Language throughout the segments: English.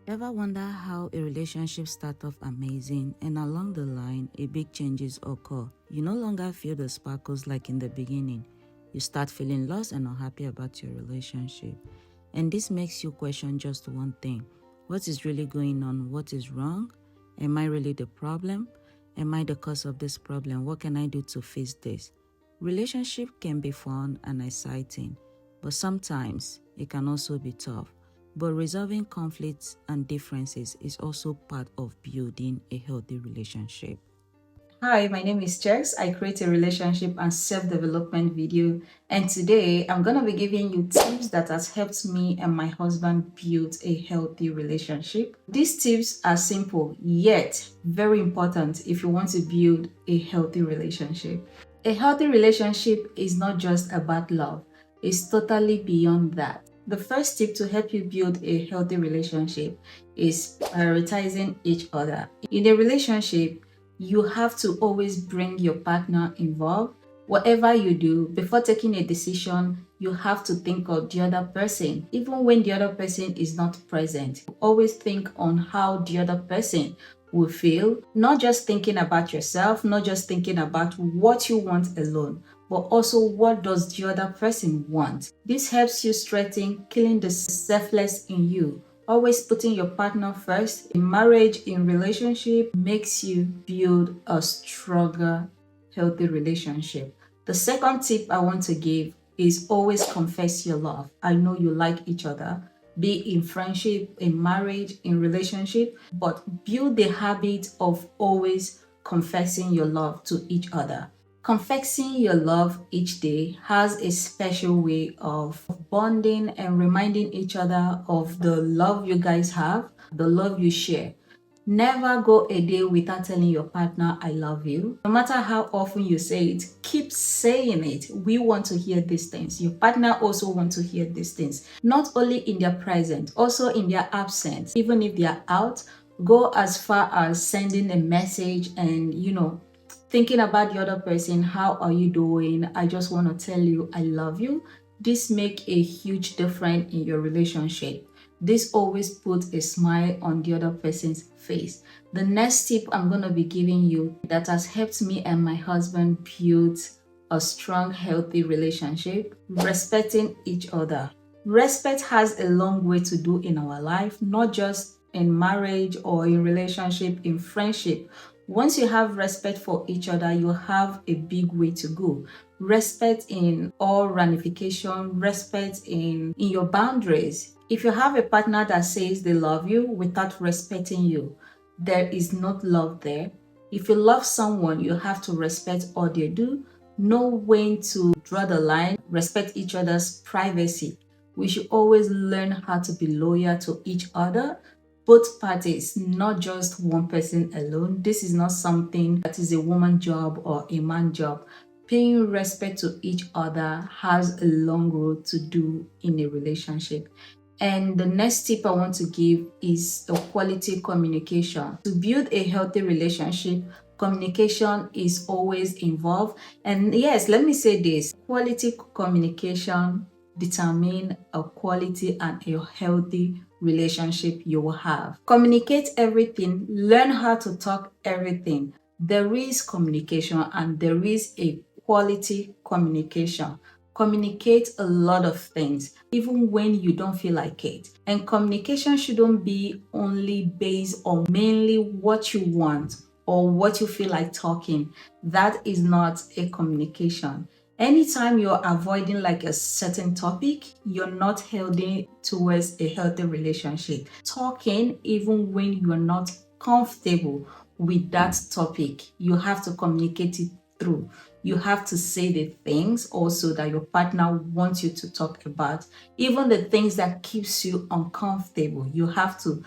Ever wonder how a relationship starts off amazing and along the line, a big changes occur? You no longer feel the sparkles like in the beginning. You start feeling lost and unhappy about your relationship. And this makes you question just one thing. What is really going on? What is wrong? Am I really the problem? Am I the cause of this problem? What can I do to fix this? Relationship can be fun and exciting, but sometimes it can also be tough. But resolving conflicts and differences is also part of building a healthy relationship. Hi, my name is Chess. I create a relationship and self-development video, and today I'm going to be giving you tips that has helped me and my husband build a healthy relationship. These tips are simple yet very important if you want to build a healthy relationship. A healthy relationship is not just about love, it's totally beyond that. The first tip to help you build a healthy relationship is prioritizing each other. In a relationship, you have to always bring your partner involved. Whatever you do, before taking a decision, you have to think of the other person. Even when the other person is not present, always think on how the other person will feel, not just thinking about yourself, not just thinking about what you want alone, but also what does the other person want. This helps you strengthen killing the selfless in you. Always putting your partner first in marriage, in relationship, makes you build a stronger, healthy relationship. The second tip I want to give is always confess your love. I know you like each other, be in friendship, in marriage, in relationship, but build the habit of always confessing your love to each other. Confessing your love each day has a special way of bonding and reminding each other of the love you guys have, the love you share. Never go a day without telling your partner, I love you. No matter how often you say it, keep saying it. We want to hear these things. Your partner also wants to hear these things. Not only in their presence, also in their absence. Even if they are out, go as far as sending a message and, thinking about the other person. How are you doing? I just want to tell you I love you. This make a huge difference in your relationship. This always puts a smile on the other person's face. The next tip I'm going to be giving you that has helped me and my husband build a strong, healthy relationship: respecting each other. Respect has a long way to do in our life, not just in marriage or in relationship, in friendship. Once you have respect for each other, you have a big way to go. Respect in all ramification, respect in your boundaries. If you have a partner that says they love you without respecting you, there is not love there. If you love someone, you have to respect all they do, know when to draw the line, respect each other's privacy. We should always learn how to be loyal to each other, both parties, not just one person alone. This is not something that is a woman job or a man job. Paying respect to each other has a long road to do in a relationship. And the next tip I want to give is a quality communication. To build a healthy relationship, communication is always involved. And yes, let me say this: quality communication determine a quality and a healthy relationship you will have. Communicate everything, learn how to talk everything. There is communication and there is a quality communication. Communicate a lot of things, even when you don't feel like it. And communication shouldn't be only based on mainly what you want or what you feel like talking. That is not a communication. Anytime you're avoiding like a certain topic, you're not healthy towards a healthy relationship. Talking even when you're not comfortable with that topic, you have to communicate it through. You have to say the things also that your partner wants you to talk about. Even the things that keeps you uncomfortable, you have to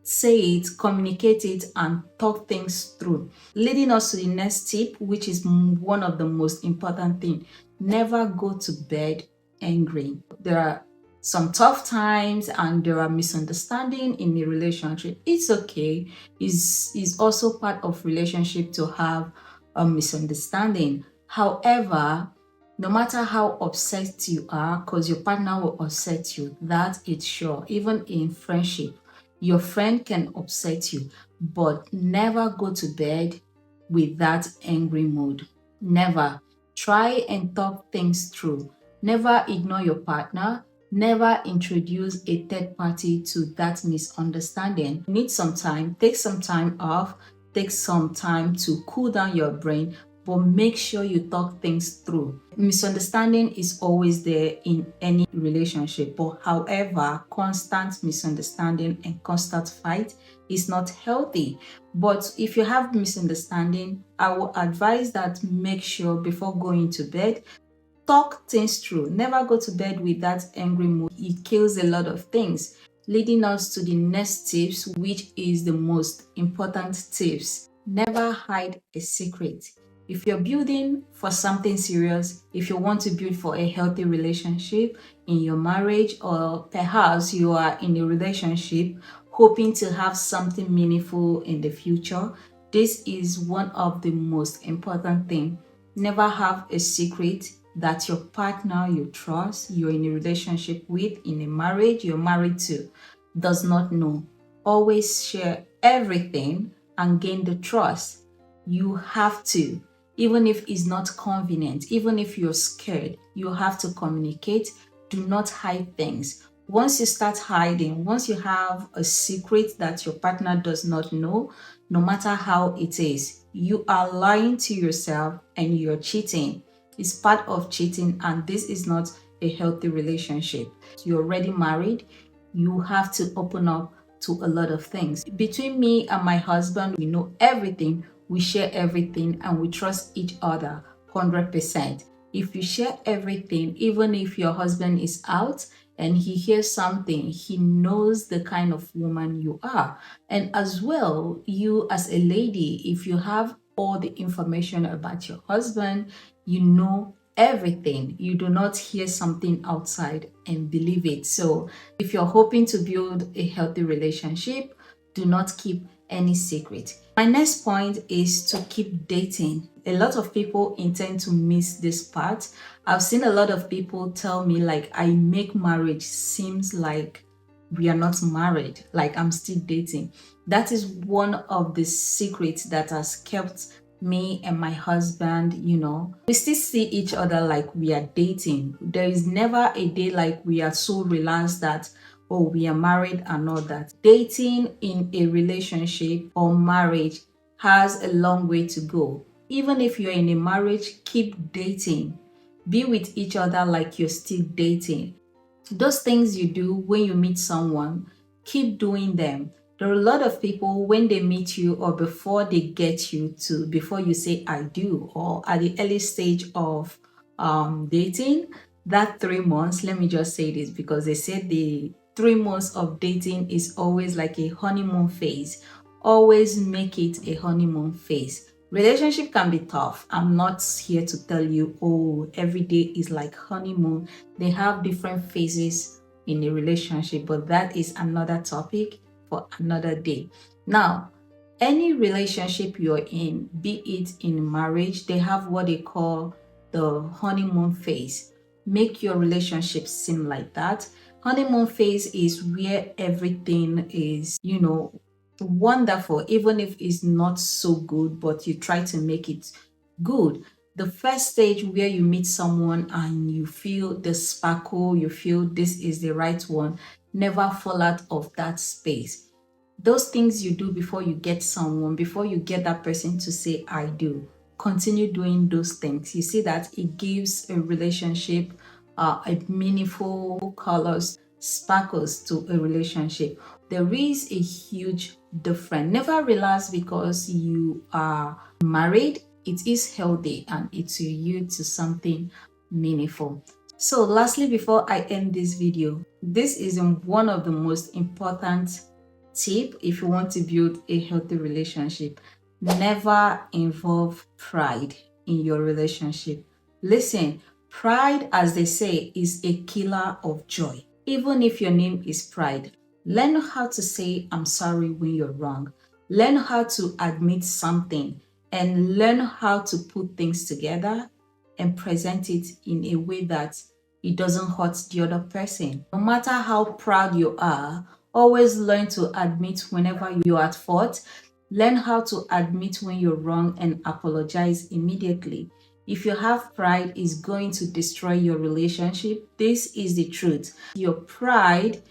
say it, communicate it, and talk things through. Leading us to the next tip, which is one of the most important thing: never go to bed angry. There are some tough times and there are misunderstanding in a relationship. It's okay. It's also part of relationship to have a misunderstanding. However, no matter how upset you are, because your partner will upset you, that it's sure. Even in friendship, Your friend can upset you, but never go to bed with that angry mood. Never. Try and talk things through. Never ignore your partner. Never introduce a third party to that misunderstanding. You need some time. Take some time off. Take some time to cool down your brain, but make sure you talk things through. Misunderstanding is always there in any relationship, but however, constant misunderstanding and constant fight is not healthy. But if you have misunderstanding, I will advise that make sure before going to bed, talk things through. Never go to bed with that angry mood. It kills a lot of things, leading us to the next tips, which is the most important tips. Never hide a secret. If you're building for something serious, if you want to build for a healthy relationship in your marriage, or perhaps you are in a relationship hoping to have something meaningful in the future, this is one of the most important things. Never have a secret that your partner you trust, you're in a relationship with, in a marriage you're married to, does not know. Always share everything and gain the trust. You have to, even if it's not convenient, even if you're scared, you have to communicate. Do not hide things. Once you start hiding, once you have a secret that your partner does not know, no matter how it is, you are lying to yourself and you're cheating. It's part of cheating, and this is not a healthy relationship. You're already married, you have to open up to a lot of things. Between me and my husband, we know everything, we share everything, and we trust each other 100%. If you share everything, even if your husband is out and he hears something, he knows the kind of woman you are. And as well, you as a lady, if you have all the information about your husband, you know everything. You do not hear something outside and believe it. So if you're hoping to build a healthy relationship, do not keep any secret. My next point is to keep dating. A lot of people intend to miss this part. I've seen a lot of people tell me, like, I make marriage seems like we are not married, like I'm still dating. That is one of the secrets that has kept me and my husband, we still see each other like we are dating. There is never a day like we are so relaxed that, oh, we are married and all that. Dating in a relationship or marriage has a long way to go. Even if you're in a marriage, keep dating. Be with each other like you're still dating. Those things you do when you meet someone, keep doing them. There are a lot of people, when they meet you or before they get you to, before you say I do, or at the early stage of dating, that 3 months, let me just say this because they said the 3 months of dating is always like a honeymoon phase. Always make it a honeymoon phase. Relationship can be tough. I'm not here to tell you, oh, every day is like honeymoon. They have different phases in a relationship, but that is another topic for another day. Now, any relationship you're in, be it in marriage, they have what they call the honeymoon phase. Make your relationship seem like that. Honeymoon phase is where everything is, wonderful, even if it's not so good, but you try to make it good. The first stage where you meet someone and you feel the sparkle, you feel this is the right one, never fall out of that space. Those things you do before you get someone, before you get that person to say I do, continue doing those things. You see that it gives a relationship a meaningful colors, sparkles to a relationship. There is a huge difference. Never relax because you are married. It is healthy and it will yield to something meaningful. So lastly, before I end this video, this is one of the most important tip if you want to build a healthy relationship. Never involve pride in your relationship. Listen, pride, as they say, is a killer of joy. Even if your name is Pride, learn how to say I'm sorry when you're wrong. Learn how to admit something and learn how to put things together and present it in a way that it doesn't hurt the other person. No matter how proud you are Always learn to admit whenever you're at fault. Learn how to admit when you're wrong and apologize immediately. If you have pride, it's going to destroy your relationship. This is the truth. Your pride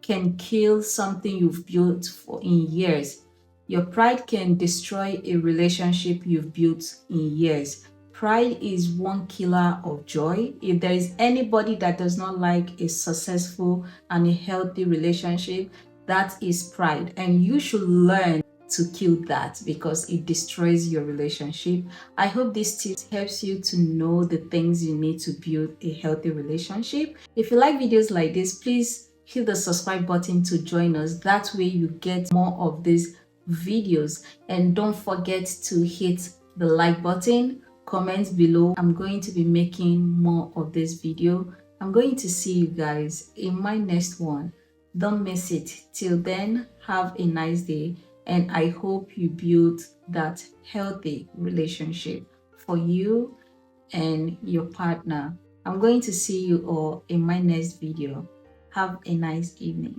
can kill something you've built for in years. Your pride can destroy a relationship you've built in years. Pride is one killer of joy. If there is anybody that does not like a successful and a healthy relationship, that is pride. And you should learn to kill that because it destroys your relationship. I hope this tip helps you to know the things you need to build a healthy relationship. If you like videos like this, please hit the subscribe button to join us. That way you get more of these videos. And don't forget to hit the like button, comment below. I'm going to be making more of this video. I'm going to see you guys in my next one. Don't miss it. Till then, have a nice day, and I hope you build that healthy relationship for you and your partner. I'm going to see you all in my next video. Have a nice evening.